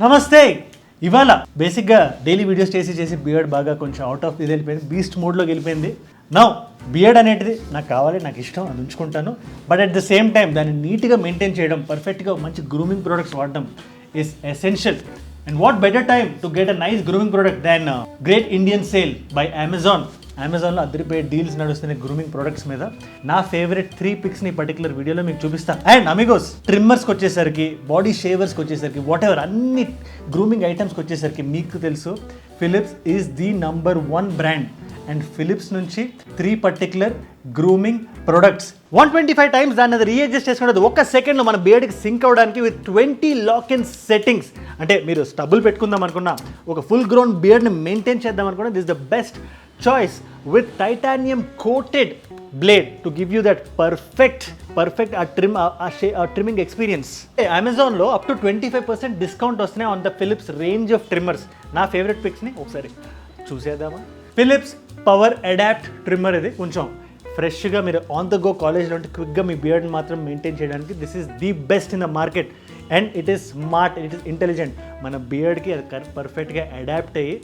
నమస్తే. ఇవాళ బేసిక్గా డైలీ వీడియోస్ చేసి బియర్డ్ బాగా కొంచెం అవుట్ ఆఫ్ ఇది వెళ్ళిపోయింది, బీస్ట్ మోడ్లోకి వెళ్ళిపోయింది. నౌ బియర్డ్ అనేటిది నాకు కావాలి, నాకు ఇష్టం, అది ఉంచుకుంటాను. But at the same time దాన్ని నీట్గా మెయింటైన్ చేయడం, పర్ఫెక్ట్గా మంచి గ్రూమింగ్ ప్రోడక్ట్స్ వాడడం is essential. And what better time to get a nice grooming product than great Indian sale by Amazon. అమెజాన్లో అద్దరిపోయే డీల్స్ నడుస్తున్నాయి గ్రూమింగ్ ప్రొడక్ట్స్ మీద. నా ఫేవరెట్ 3 పిక్స్ని పర్టికులర్ వీడియోలో మీకు చూపిస్తా. అండ్ అమిగోస్, ట్రిమ్మర్స్కి వచ్చేసరికి, బాడీ షేవర్స్కి వచ్చేసరికి, వాట్ ఎవర్ అన్ని గ్రూమింగ్ ఐటమ్స్కి వచ్చేసరికి మీకు తెలుసు Philips is the number 1 brand. And Philips నుంచి 3 పర్టికులర్ గ్రూమింగ్ ప్రొడక్ట్స్ 125 టైమ్స్ దాన్ని అది రీఅడ్జస్ట్ చేసుకునేది ఒక్క సెకండ్లో మన బియర్డ్కి సింక్ అవ్వడానికి విత్ 20 లాక్ ఇన్ సెట్టింగ్స్. అంటే మీరు స్టబుల్ పెట్టుకుందాం అనుకున్నా, ఒక ఫుల్ గ్రోన్ బియర్డ్ని మెయింటైన్ చేద్దాం అనుకున్నా, this the best choice with titanium coated blade to give you that perfect trimming experience. Amazon lo up to 25% discount వస్తున్నాయి on the Philips range of trimmers. నా favourite picks ని ఒకసారి చూసేద్దామా. Philips power adapt trimmer. ఇది కొంచెం ఫ్రెష్గా మీరు on the go కాలేజ్లో ఉంటే క్విక్గా మీ బియర్డ్ని మాత్రం మెయింటైన్ చేయడానికి this is the best in the market. And it is smart, it is intelligent. మన బియర్డ్కి అది పర్ఫెక్ట్గా అడాప్ట్ అయ్యి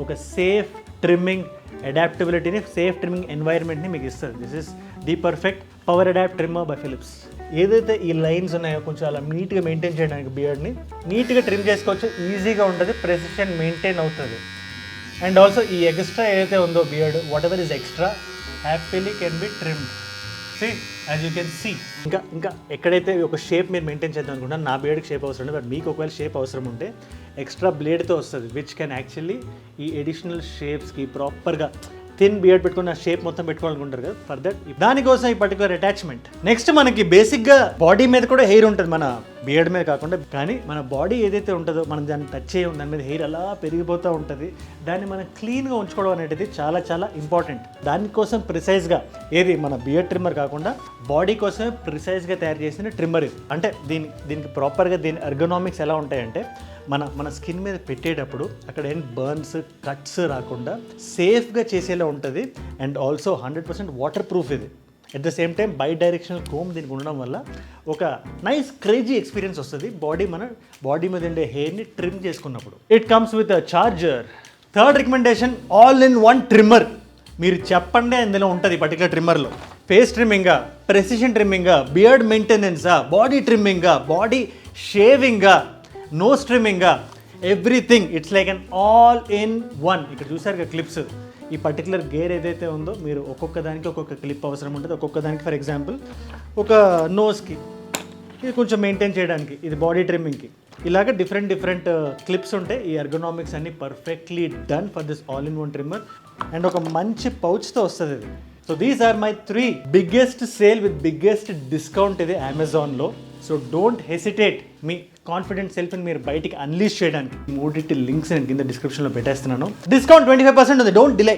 ఒక సేఫ్ ట్రిమ్మింగ్ అడాప్టబిలిటీని, సేఫ్ ట్రిమ్మింగ్ ఎన్వైర్న్మెంట్ని మీకు ఇస్తుంది. This is the perfect power adapt trimmer by Philips. ఏదైతే ఈ లైన్స్ ఉన్నాయో కొంచెం అలా నీట్గా మెయింటైన్ చేయడానికి బియర్డ్ని నీట్గా ట్రిమ్ చేసుకోవచ్చు, ఈజీగా ఉంటుంది, ప్రెసిషన్ మెయింటైన్ అవుతుంది. అండ్ ఆల్సో ఈ ఎక్స్ట్రా ఏదైతే ఉందో beard, whatever is extra happily can be trimmed. See as you can see. ఇంకా ఎక్కడైతే ఒక షేప్ మీరు మెయింటైన్ చేద్దాం అనుకుంటా, నా బియర్డ్కి షేప్ అవసరం ఉంది, బట్ మీకు ఒకవేళ షేప్ అవసరం ఉంటే ఎక్స్ట్రా బ్లేడ్తో వస్తుంది, విచ్ కెన్ యాక్చువల్లీ ఈ ఎడిషనల్ షేప్స్కి ప్రాపర్గా థిన్ బియర్డ్ పెట్టుకున్న షేప్ మొత్తం పెట్టుకోవాలనుకుంటారు కదా, ఫర్ దట్ దానికోసం ఈ పర్టికులర్ అటాచ్మెంట్. నెక్స్ట్ మనకి బేసిక్గా బాడీ మీద కూడా హెయిర్ ఉంటుంది, మన బియర్డ్ మీద కాకుండా. కానీ మన బాడీ ఏదైతే ఉంటుందో మనం దాన్ని టచ్ చేయం, దాని మీద హెయిర్ అలా పెరిగిపోతూ ఉంటుంది. దాన్ని మనం క్లీన్గా ఉంచుకోవడం అనేది చాలా చాలా ఇంపార్టెంట్. దానికోసం ప్రిసైజ్గా ఏది మన బియర్డ్ ట్రిమ్మర్ కాకుండా బాడీ కోసమే ప్రిసైజ్గా తయారు చేసిన ట్రిమ్మర్ ఇది. అంటే దీనికి ప్రాపర్గా దీని ఎర్గనామిక్స్ ఎలా ఉంటాయంటే, మన స్కిన్ మీద పెట్టేటప్పుడు అక్కడ ఏం బర్న్స్, కట్స్ రాకుండా సేఫ్గా చేసేలా ఉంటుంది. అండ్ ఆల్సో 100% వాటర్ ప్రూఫ్ ఇది. At the same time bidirectional comb దీనికి ఉండడం వల్ల ఒక నైస్ క్రేజీ ఎక్స్పీరియన్స్ వస్తుంది మన బాడీ మీద ఉండే హెయిర్ని ట్రిమ్ చేసుకున్నప్పుడు. It comes with a charger. Third recommendation, all in one trimmer. మీరు చెప్పండి ఇందులో ఉంటుంది పర్టికులర్ ట్రిమ్మర్లో. ఫేస్ ట్రిమ్మింగా, ప్రెసిషన్ ట్రిమ్మింగా, బియర్డ్ మెయింటెనెన్సా, బాడీ ట్రిమ్మింగా, బాడీ షేవింగా, నోస్ ట్రిమ్మింగ్గా, everything. It's like an all in one. ఇక్కడ చూసారు క్లిప్స్. ఈ పర్టికులర్ గేర్ ఏదైతే ఉందో మీరు ఒక్కొక్క దానికి ఒక్కొక్క క్లిప్ అవసరం ఉంటుంది. ఒక్కొక్క దానికి ఫర్ ఎగ్జాంపుల్ ఒక నోస్కి ఇది కొంచెం మెయింటైన్ చేయడానికి, ఇది బాడీ ట్రిమ్మింగ్కి, ఇలాగ డిఫరెంట్ క్లిప్స్ ఉంటాయి. ఈ ఎర్గనామిక్స్ అన్ని perfectly done for this all in one trimmer. And ఒక మంచి పౌచ్తో వస్తుంది ఇది. So these are my 3 biggest sale with biggest discount ఇది అమెజాన్లో. సో డోంట్ హెసిటేట్ మీ కాన్ఫిడెంట్ సెల్ఫ్ని మీరు బయటికి అన్లీష్ చేయడానికి. 3 లింక్స్ నేను కింద డిస్క్రిప్షన్లో పెట్టేస్తున్నాను. డిస్కౌంట్ 25% ఉంది, డోంట్ డిలే.